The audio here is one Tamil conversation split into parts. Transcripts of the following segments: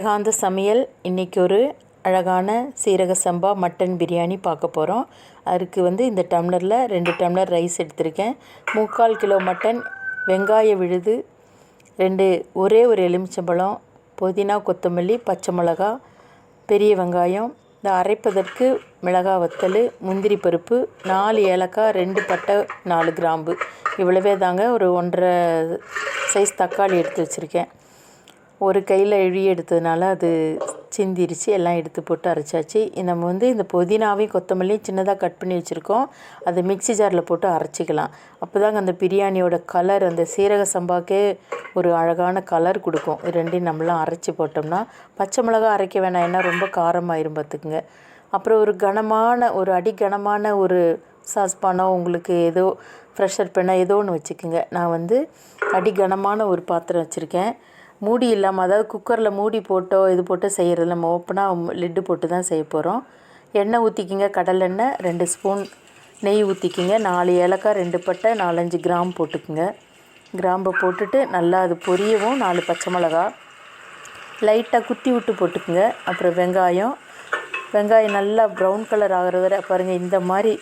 ஏகாந்த சமையல். இன்றைக்கி ஒரு அழகான சீரக சம்பா மட்டன் பிரியாணி பார்க்க போகிறோம். அதுக்கு இந்த டம்ளரில் 2 டம்ளர் ரைஸ் எடுத்திருக்கேன். 3/4 கிலோ மட்டன், வெங்காய விழுது, ஒரே ஒரு எலுமிச்சம்பழம், புதினா, கொத்தமல்லி, பச்சை மிளகா, பெரிய வெங்காயம், இந்த அரைப்பதற்கு மிளகாய் வத்தல், முந்திரி பருப்பு, 4 ஏலக்காய், 2 பட்டை, 4 கிராம்பு, இவ்வளவே தாங்க. ஒரு 1.5 சைஸ் தக்காளி எடுத்து வச்சுருக்கேன். ஒரு கையில் இழி எடுத்ததுனால அது சிந்திருச்சு. எல்லாம் எடுத்து போட்டு அரைச்சாச்சு. நம்ம இந்த புதினாவையும் கொத்தமல்லியும் சின்னதாக கட் பண்ணி வச்சுருக்கோம். அதை மிக்ஸி ஜாரில் போட்டு அரைச்சிக்கலாம். அப்போ தாங்க அந்த பிரியாணியோட கலர், அந்த சீரக சம்பாக்கே ஒரு அழகான கலர் கொடுக்கும். ரெண்டையும் நம்மளாம் அரைச்சி போட்டோம்னா. பச்சை மிளகா அரைக்க வேணாம், ஏன்னா ரொம்ப காரமாயிரும் பார்த்துக்குங்க. அப்புறம் ஒரு அடிகனமான ஒரு சாஸ்பானோ, உங்களுக்கு ஏதோ ஃப்ரெஷர் பண்ணால் ஏதோ ஒன்று வச்சுக்கோங்க. நான் அடிகனமான ஒரு பாத்திரம் வச்சுருக்கேன். மூடி இல்லாமல், அதாவது குக்கரில் மூடி போட்டோ இது போட்டு செய்கிறது, நம்ம ஓப்பனாக லிட்டு போட்டு தான் செய்ய போகிறோம். எண்ணெய் ஊற்றிக்கிங்க, கடலெண்ணெய், 2 ஸ்பூன் நெய் ஊற்றிக்கிங்க, 4 ஏலக்காய், 2 பட்டை, 4-5 கிராம்பு போட்டுக்குங்க. கிராம்பை போட்டுட்டு நல்லா அது பொரியவும் 4 பச்சை மிளகா லைட்டாக குத்தி விட்டு போட்டுக்குங்க. அப்புறம் வெங்காயம் நல்லா ப்ரௌன் கலர் ஆகிற வரை பாருங்கள், இந்த மாதிரி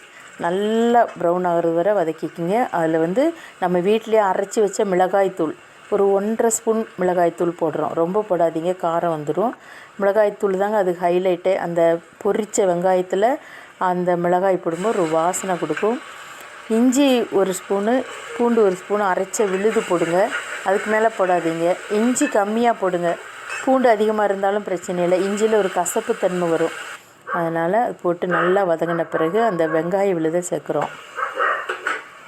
நல்லா ப்ரௌன் ஆகிறது வரை வதக்கிக்கிங்க. அதில் நம்ம வீட்டிலேயே அரைச்சி வச்ச மிளகாய்த்தூள், ஒரு 1.5 ஸ்பூன் மிளகாய்த்தூள் போடுறோம். ரொம்ப போடாதீங்க, காரம் வந்துடும். மிளகாய்த்தூள் தாங்க அது ஹைலைட்டே. அந்த பொரித்த வெங்காயத்தில் அந்த மிளகாய் போடும்போது ஒரு வாசனை கொடுக்கும். இஞ்சி 1 ஸ்பூனு, பூண்டு 1 ஸ்பூனு அரைச்ச விழுது போடுங்க. அதுக்கு மேலே போடாதீங்க. இஞ்சி கம்மியாக போடுங்க. பூண்டு அதிகமாக இருந்தாலும் பிரச்சனை இல்லை. இஞ்சியில் ஒரு கசப்பு தன்மை வரும். அதனால் அது போட்டு நல்லா வதங்கின பிறகு அந்த வெங்காய விழுதை சேர்க்குறோம்.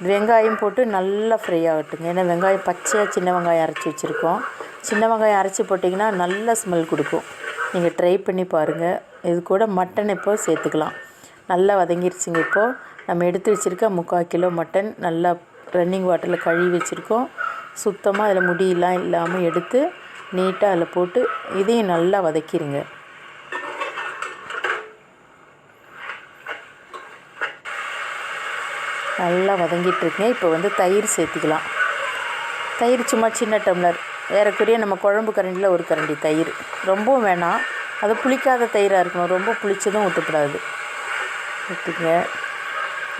வெங்காயம் போட்டு நல்லா ஃப்ரை ஆகட்டுங்க. ஏன்னா வெங்காயம் பச்சையாக சின்ன வெங்காயம் அரைச்சி வச்சுருக்கோம். சின்ன வெங்காயம் அரைச்சி போட்டிங்கன்னா நல்ல ஸ்மெல் கொடுக்கும். நீங்கள் ட்ரை பண்ணி பாருங்கள். இது கூட மட்டன் இப்போது சேர்த்துக்கலாம். நல்லா வதங்கிருச்சுங்க. இப்போது நம்ம எடுத்து வச்சுருக்க 3/4 கிலோ மட்டன் நல்லா ரன்னிங் வாட்டரில் கழுவி வச்சுருக்கோம். சுத்தமாக அதில் முடியெல்லாம் இல்லாமல் எடுத்து நீட்டாக அதில் போட்டு இதையும் நல்லா வதக்கிடுங்க. நல்லா வதங்கிட்டுருக்குங்க. இப்போ தயிர் சேர்த்துக்கலாம். தயிர் சும்மா சின்ன டம்ளர், ஏறக்குறைய நம்ம குழம்பு கரண்டியில் 1 கரண்டி தயிர். ரொம்பவும் வேணாம், அது புளிக்காத தயிராக இருக்கணும். ரொம்ப புளிச்சதும் ஊற்றக்கூடாது. ஊற்றுங்க.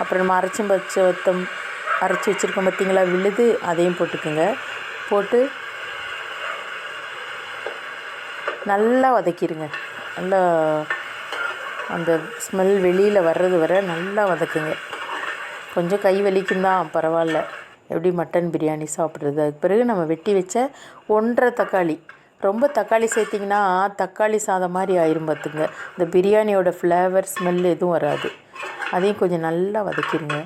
அப்புறம் நம்ம அரைச்சி வச்சுருக்கோம் பார்த்திங்களா விழுது, அதையும் போட்டுக்குங்க. போட்டு நல்லா வதக்கிடுங்க. நல்லா அந்த ஸ்மெல் வெளியில் வர்றது வரை நல்லா வதக்குங்க. கொஞ்சம் கை வலிக்கும் தான், பரவாயில்ல. எப்படி மட்டன் பிரியாணி சாப்பிட்றது. அதுக்கு பிறகு நம்ம வெட்டி வச்ச 1.5 தக்காளி. ரொம்ப தக்காளி சேர்த்திங்கன்னா தக்காளி சாதம் மாதிரி ஆயிரும் பார்த்துங்க. இந்த பிரியாணியோட ஃப்ளேவர், ஸ்மெல் எதுவும் வராது. அதையும் கொஞ்சம் நல்லா வதக்கிடுங்க.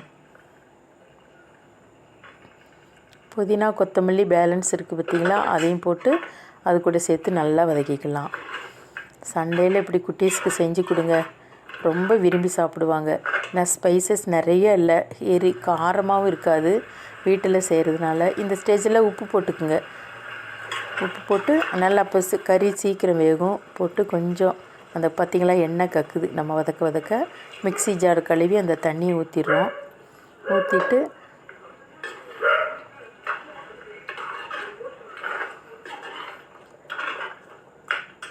புதினா, கொத்தமல்லி பேலன்ஸ் இருக்குது பார்த்திங்களா, அதையும் போட்டு அது கூட சேர்த்து நல்லா வதக்கிக்கலாம். சண்டேயில் இப்படி குட்டீஸ்க்கு செஞ்சு கொடுங்க, ரொம்ப விரும்பி சாப்பிடுவாங்க. நான் ஸ்பைசஸ் நிறைய இல்லை, காரமாகவும் இருக்காது வீட்டில் செய்கிறதுனால. இந்த ஸ்டேஜில் உப்பு போட்டுக்குங்க. உப்பு போட்டு நல்லா கறி சீக்கிரம் வேகும். போட்டு கொஞ்சம் அந்த பார்த்திங்களா எண்ணெய் கக்குது. நம்ம வதக்க மிக்ஸி ஜார் கழுவி அந்த தண்ணியை ஊற்றிடுறோம். ஊற்றிட்டு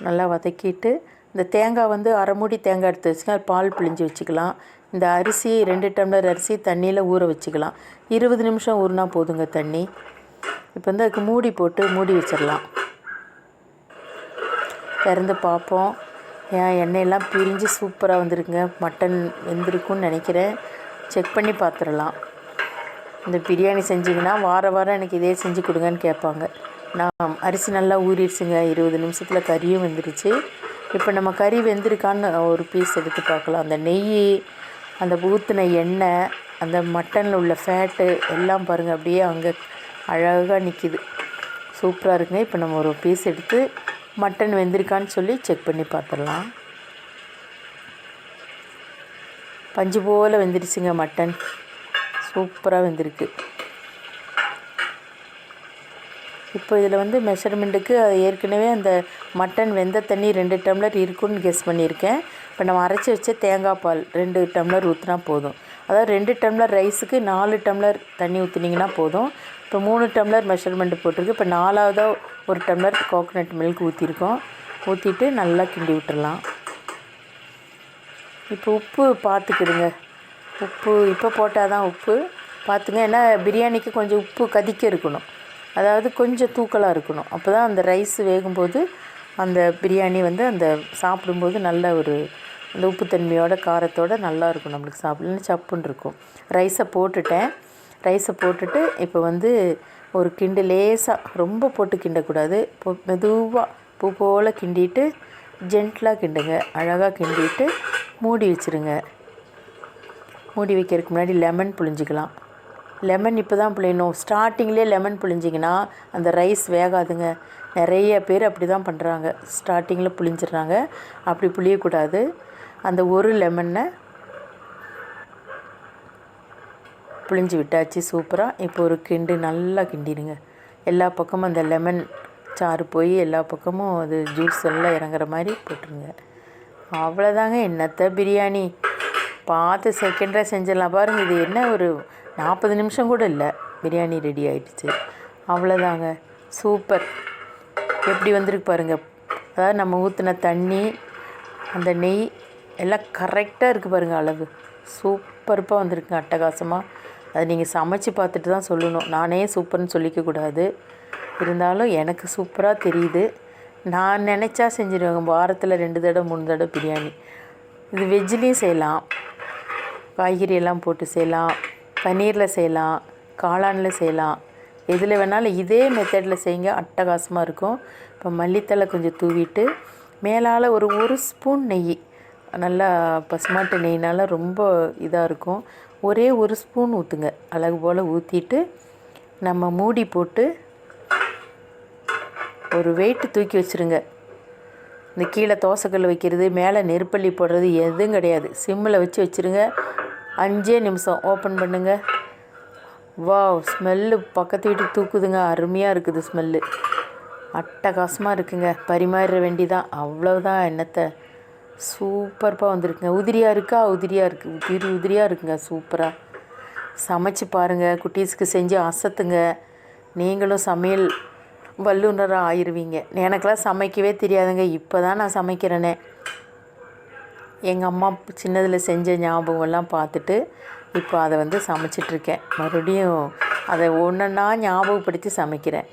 நல்லா வதக்கிட்டு இந்த தேங்காய் அரை மூடி தேங்காய் எடுத்து வச்சுக்கலாம். பால் பிழிஞ்சு வச்சுக்கலாம். இந்த அரிசி 2 டம்ளர் அரிசி தண்ணியில் ஊற வச்சுக்கலாம். 20 நிமிஷம் ஊறினா போதுங்க தண்ணி. இப்போ அதுக்கு மூடி போட்டு மூடி வச்சிடலாம். திறந்து பார்ப்போம். எண்ணெயெல்லாம் பிரிஞ்சு சூப்பராக வந்திருக்குங்க. மட்டன் வெந்திருக்குன்னு நினைக்கிறேன். செக் பண்ணி பார்த்துடலாம். இந்த பிரியாணி செஞ்சிங்கன்னா வாரம் எனக்கு இதே செஞ்சு கொடுங்கன்னு கேட்பாங்க. நான் அரிசி நல்லா ஊறிடுச்சுங்க. 20 நிமிஷத்தில் கறியும் வெந்துருச்சு. இப்போ நம்ம கறி வெந்திருக்கான்னு ஒரு பீஸ் எடுத்து பார்க்கலாம். அந்த நெய், அந்த ஊற்றின எண்ணெய், அந்த மட்டனில் உள்ள ஃபேட்டு எல்லாம் பாருங்கள், அப்படியே அங்கே அழகாக நிற்கிது. சூப்பராக இருக்குங்க. இப்போ நம்ம ஒரு பீஸ் எடுத்து மட்டன் வெந்திருக்கான்னு சொல்லி செக் பண்ணி பார்த்துடலாம். பஞ்சு போல் வெந்துருச்சுங்க மட்டன். சூப்பராக வெந்திருக்கு. இப்போ இதில் மெஷர்மெண்ட்டுக்கு ஏற்கனவே அந்த மட்டன் வெந்த தண்ணி 2 டம்ளர் இருக்குன்னு கெஸ் பண்ணியிருக்கேன். இப்போ நம்ம அரைச்சி வச்ச தேங்காய் பால் 2 டம்ளர் ஊற்றினா போதும். அதாவது 2 டம்ளர் ரைஸுக்கு 4 டம்ளர் தண்ணி ஊற்றினீங்கன்னா போதும். இப்போ 3 டம்ளர் மெஷர்மெண்ட் போட்டிருக்கு. இப்போ 4ஆவதாக 1 டம்ளர் கோகோனட் மில்க் ஊற்றிருக்கோம். ஊற்றிட்டு நல்லா கிண்டி விட்டுறலாம். இப்போ உப்பு பார்த்துக்கிடுங்க. உப்பு இப்போ போட்டால் தான் உப்பு பார்த்துங்க. ஏன்னா பிரியாணிக்கு கொஞ்சம் உப்பு கதிக்க இருக்கணும், அதாவது கொஞ்சம் தூக்கலாக இருக்கணும். அப்போ தான் அந்த ரைஸ் வேகும்போது அந்த பிரியாணி வந்து அந்த சாப்பிடும்போது நல்ல ஒரு அந்த உப்புத்தன்மையோட காரத்தோடு நல்லாயிருக்கும். நம்மளுக்கு சாப்பிடலன்னு சப்புன்னு இருக்கும். ரைஸை போட்டுட்டு இப்போ வந்து ஒரு கிண்டு லேசாக, ரொம்ப போட்டு கிண்டக்கூடாது, மெதுவாக பூ போல் கிண்டிட்டு ஜென்டலாக கிண்டுங்க. அழகாக கிண்டிட்டு மூடி வச்சுருங்க. மூடி வைக்கிறதுக்கு முன்னாடி லெமன் புழிஞ்சிக்கலாம். லெமன் இப்போ தான் புழியணும். ஸ்டார்டிங்லேயே லெமன் புழிஞ்சிங்கன்னா அந்த ரைஸ் வேகாதுங்க. நிறைய பேர் அப்படி தான் பண்ணுறாங்க, ஸ்டார்டிங்கில் புழிஞ்சிடுறாங்க. அப்படி புழியக்கூடாது. அந்த ஒரு லெமனை புழிஞ்சி விட்டாச்சு சூப்பராக. இப்போ ஒரு கிண்டு நல்லா கிண்டிடுங்க. எல்லா பக்கமும் அந்த லெமன் சாறு போய் எல்லா பக்கமும் அது ஜூஸ் எல்லாம் இறங்குற மாதிரி போட்டுருங்க. அவ்வளோதாங்க. என்னத்த பிரியாணி பார்த்து செகண்டாக செஞ்சிடலாம் பாருங்கள். இது என்ன ஒரு 40 நிமிஷம் கூட இல்லை, பிரியாணி ரெடி ஆகிடுச்சு. அவ்வளோதாங்க, சூப்பர். எப்படி வந்திருக்கு பாருங்கள். அதாவது நம்ம ஊற்றின தண்ணி, அந்த நெய் எல்லாம் கரெக்டாக இருக்குது பாருங்கள். அளவு சூப்பர்ப்பாக வந்திருக்குங்க, அட்டகாசமாக. அது நீங்கள் சமைச்சு பார்த்துட்டு தான் சொல்லணும். நானே சூப்பர்னு சொல்லிக்கக்கூடாது, இருந்தாலும் எனக்கு சூப்பராக தெரியுது. நான் நினச்சா செஞ்சுருவேங்க. வாரத்தில் 2 தடவை 3 தடவை பிரியாணி. இது வெஜ்லேயும் செய்யலாம், காய்கறி எல்லாம் போட்டு செய்யலாம், பன்னீரில் செய்யலாம், காளானில் செய்யலாம், எதில் வேணாலும் இதே மெத்தடில் செய்யுங்க, அட்டகாசமாக இருக்கும். இப்போ மல்லித்தலை கொஞ்சம் தூவிட்டு மேலால் ஒரு ஸ்பூன் நெய், நல்லா பசுமாட்டு நெய்னால ரொம்ப இதாக இருக்கும். ஒரே 1 ஸ்பூன் ஊற்றுங்க, அழகு போல் ஊற்றிட்டு நம்ம மூடி போட்டு ஒரு வெயிட்டு தூக்கி வச்சுருங்க. இந்த கீழே தோசைக்கல் வைக்கிறது, மேலே நெருப்பள்ளி போடுறது எதுவும் கிடையாது. சிம்மில் வச்சுருங்க. 5 நிமிஷம் ஓப்பன் பண்ணுங்கள். வாவ், ஸ்மெல்லு பக்கத்து வீட்டுக்கு தூக்குதுங்க. அருமையாக இருக்குது ஸ்மெல்லு, அட்டகாசமாக இருக்குங்க. பரிமாற வேண்டி தான், அவ்வளோதான். என்னத்தை சூப்பர்ப்பாக வந்திருக்குங்க. உதிரியாக இருக்குது, உதிரியாக இருக்குங்க. சூப்பராக சமைச்சு பாருங்கள். குட்டீஸுக்கு செஞ்சு அசத்துங்க. நீங்களும் சமையல் வல்லுநராக ஆயிடுவீங்க. எனக்கெல்லாம் சமைக்கவே தெரியாதுங்க, இப்போ தான் நான் சமைக்கிறேனே. எங்கள் அம்மா சின்னதில் செஞ்ச ஞாபகம்லாம் பார்த்துட்டு இப்போ அதை வந்து சமைச்சிட்ருக்கேன். மறுபடியும் அதை ஒன்றா ஞாபகப்படுத்தி சமைக்கிறேன்.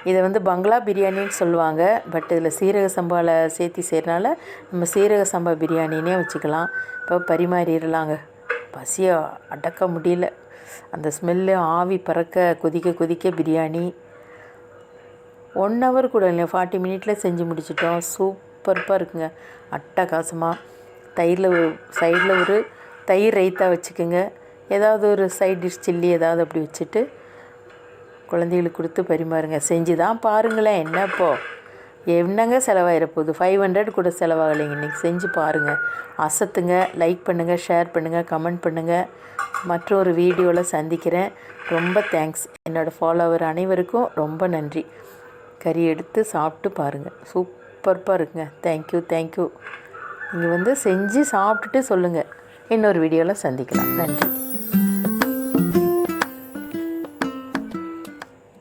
இதை வந்து பங்களா பிரியாணின்னு சொல்லுவாங்க, பட் இதில் சீரக சம்பாவில் சேர்த்து செய்கிறனால நம்ம சீரக சம்பா பிரியாணினே வச்சுக்கலாம். இப்போ பரிமாறிடலாங்க. பசியை அடக்க முடியல, அந்த ஸ்மெல்லு ஆவி பறக்க கொதிக்க பிரியாணி 1 ஹவர் கூட இல்லை, 40 மினிட்டில் செஞ்சு முடிச்சிட்டோம். சூப்பர்ப்பாக இருக்குங்க, அட்டகாசமாக. சைடில் ஒரு தயிர் ரைத்தா வச்சுக்கோங்க. ஏதாவது ஒரு சைட் டிஷ் சில்லி ஏதாவது அப்படி வச்சுட்டு குழந்தைகளுக்கு கொடுத்து பரிமாறுங்க. செஞ்சு தான் பாருங்களேன். என்னங்க செலவாயிட போகுது, 500 கூட செலவாகலைங்க. இன்றைக்கி செஞ்சு பாருங்கள், அசத்துங்க. லைக் பண்ணுங்கள், ஷேர் பண்ணுங்கள், கமெண்ட் பண்ணுங்கள். மற்றொரு வீடியோவில் சந்திக்கிறேன். ரொம்ப தேங்க்ஸ். என்னோடய ஃபாலோவர் அனைவருக்கும் ரொம்ப நன்றி. கறி எடுத்து சாப்பிட்டு பாருங்கள், சூப்பர்ப்பாக இருக்குங்க. தேங்க்யூ. நீங்கள் வந்து செஞ்சு சாப்பிட்டுட்டு சொல்லுங்கள். இன்னொரு வீடியோவில் சந்திக்கலாம். நன்றி.